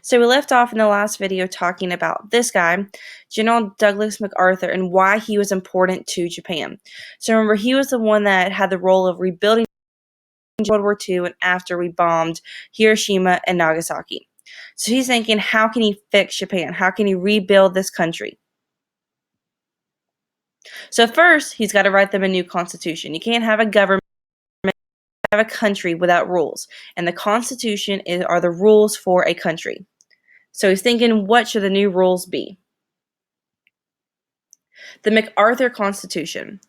So we left off in the last video talking about this guy, General Douglas MacArthur, and why he was important to Japan. So remember, he was the one that had the role of rebuilding World War II and after we bombed Hiroshima and Nagasaki. So he's thinking, how can he fix Japan? How can he rebuild this country? So first, he's got to write them a new constitution. You can't have a government, have a country without rules. And the constitution are the rules for a country. So he's thinking, what should the new rules be? The MacArthur Constitution.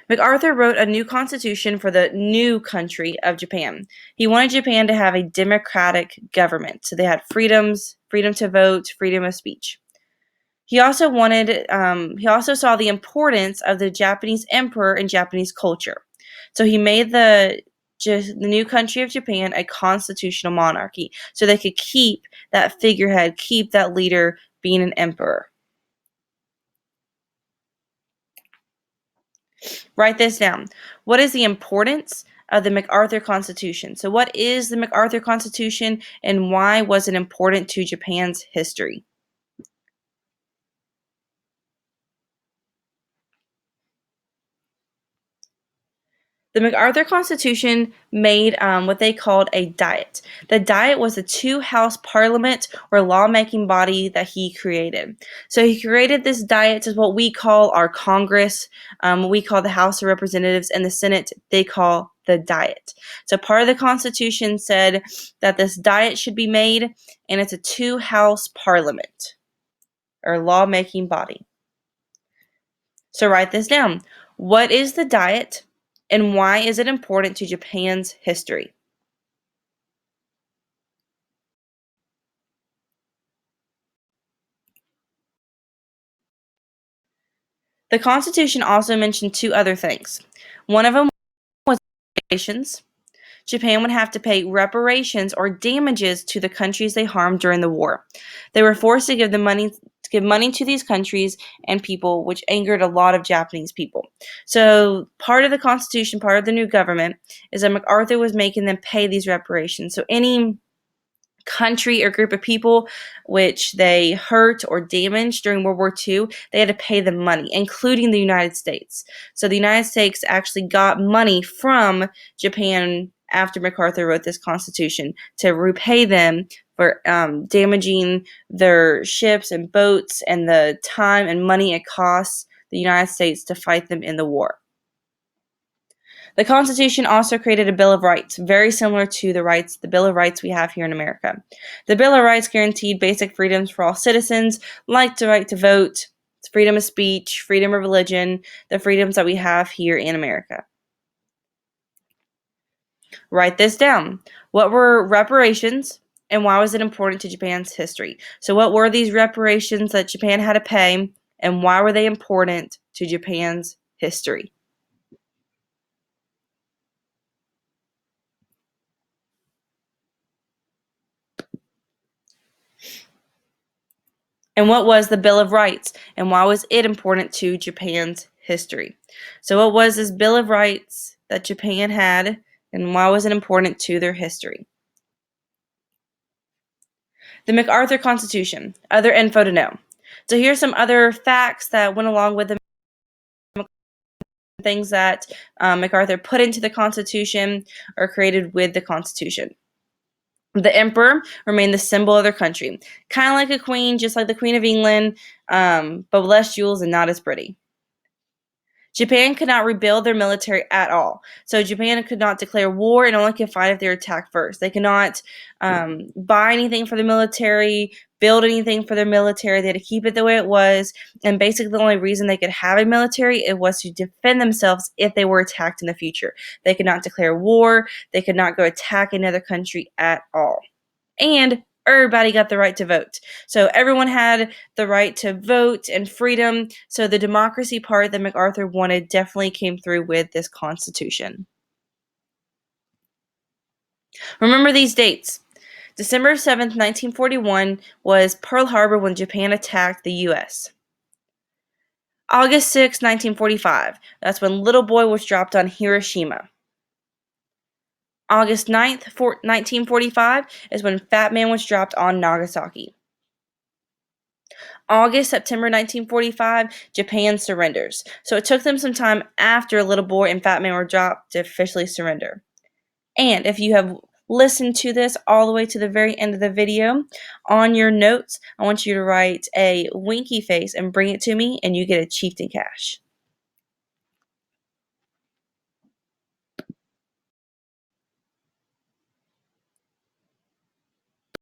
MacArthur wrote a new constitution for the new country of Japan. He wanted Japan to have a democratic government. So they had freedoms, freedom to vote, freedom of speech. He also saw the importance of the Japanese emperor and Japanese culture. So he made the new country of Japan a constitutional monarchy so they could keep that figurehead, keep that leader being an emperor. Write this down. What is the importance of the MacArthur Constitution? So what is the MacArthur Constitution and why was it important to Japan's history? The MacArthur Constitution made what they called a diet. The diet was a two-house parliament or lawmaking body that he created. So he created this diet as what we call our Congress, what we call the House of Representatives, and the Senate they call the diet. So part of the Constitution said that this diet should be made, and it's a two-house parliament or lawmaking body. So write this down. What is the diet? And why is it important to Japan's history? The Constitution also mentioned two other things. One of them was reparations. Japan would have to pay reparations or damages to the countries they harmed during the war. They were forced to give money to these countries and people, which angered a lot of Japanese people. So part of the Constitution, part of the new government, is that MacArthur was making them pay these reparations. So any country or group of people which they hurt or damaged during World War II, they had to pay them money, including the United States. So the United States actually got money from Japan after MacArthur wrote this constitution to repay them for damaging their ships and boats and the time and money it costs the United States to fight them in the war. The Constitution also created a Bill of Rights, very similar to the Bill of Rights we have here in America. The Bill of Rights guaranteed basic freedoms for all citizens, like the right to vote, freedom of speech, freedom of religion, the freedoms that we have here in America. Write this down. What were reparations, and why was it important to Japan's history? So what were these reparations that Japan had to pay, and why were they important to Japan's history? And what was the Bill of Rights, and why was it important to Japan's history? So what was this Bill of Rights that Japan had, and why was it important to their history? The MacArthur Constitution. Other info to know. So here's some other facts that went along with the things that MacArthur put into the Constitution or created with the Constitution. The emperor remained the symbol of their country, kind of like a queen, just like the Queen of England, but with less jewels and not as pretty. Japan could not rebuild their military at all. So Japan could not declare war and only could fight if they were attacked first. They could not buy anything for the military, build anything for their military. They had to keep it the way it was. And basically the only reason they could have a military it was to defend themselves if they were attacked in the future. They could not declare war. They could not go attack another country at all. And everybody got the right to vote. So everyone had the right to vote and freedom. So the democracy part that MacArthur wanted definitely came through with this Constitution. Remember these dates. December 7th, 1941 was Pearl Harbor when Japan attacked the U.S. August 6, 1945, that's when Little Boy was dropped on Hiroshima. August 9th, 1945 is when Fat Man was dropped on Nagasaki. September 1945, Japan surrenders. So it took them some time after Little Boy and Fat Man were dropped to officially surrender. And if you have listened to this all the way to the very end of the video, on your notes, I want you to write a winky face and bring it to me, and you get a Chieftain cash.